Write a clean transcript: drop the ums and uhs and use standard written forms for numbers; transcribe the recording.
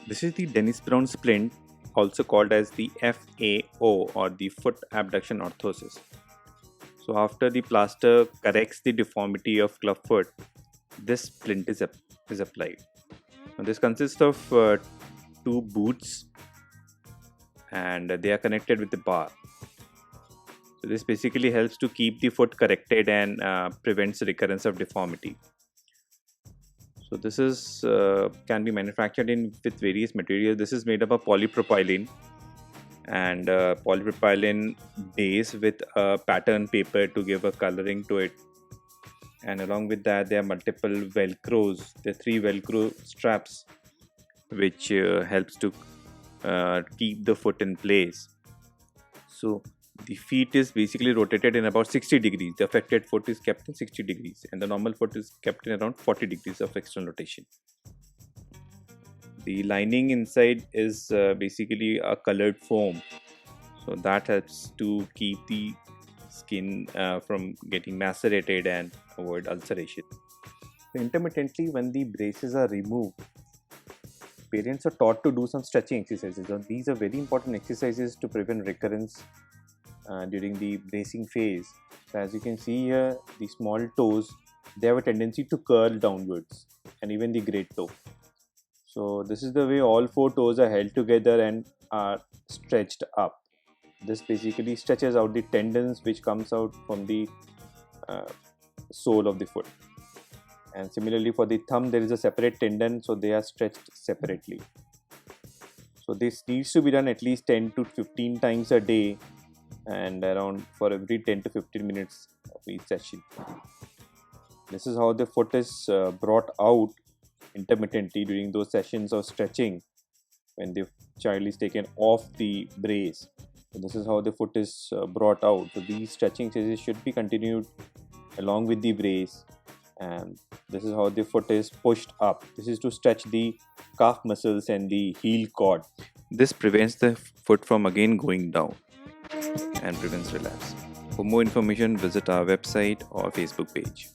This is the Dennis Brown splint, also called as the FAO or the foot abduction orthosis. So after the plaster corrects the deformity of clubfoot, this splint is applied. Now, this consists of two boots and they are connected with the bar. So this basically helps to keep the foot corrected and prevents recurrence of deformity. So this is can be manufactured with various materials. This is made up of polypropylene and polypropylene base with a pattern paper to give a coloring to it. And along with that, there are multiple velcros. There are 3 velcro straps which helps to keep the foot in place. So the feet is basically rotated in about 60 degrees. The affected foot is kept in 60 degrees and the normal foot is kept in around 40 degrees of external rotation. The lining inside is basically a colored foam, so that helps to keep the skin from getting macerated and avoid ulceration. So intermittently, when the braces are removed, parents are taught to do some stretching exercises. So these are very important exercises to prevent recurrence during the bracing phase. So as you can see here, the small toes, they have a tendency to curl downwards, and even the great toe. So this is the way all 4 toes are held together and are stretched up. This basically stretches out the tendons which comes out from the sole of the foot. And similarly for the thumb, there is a separate tendon, so they are stretched separately. So this needs to be done at least 10 to 15 times a day and around for every 10 to 15 minutes of each session. This is how the foot is brought out intermittently during those sessions of stretching when the child is taken off the brace. So this is how the foot is brought out. So these stretching exercises should be continued along with the brace, and this is how the foot is pushed up. This is to stretch the calf muscles and the heel cord. This prevents the foot from again going down and prevents relapse. For more information, visit our website or Facebook page.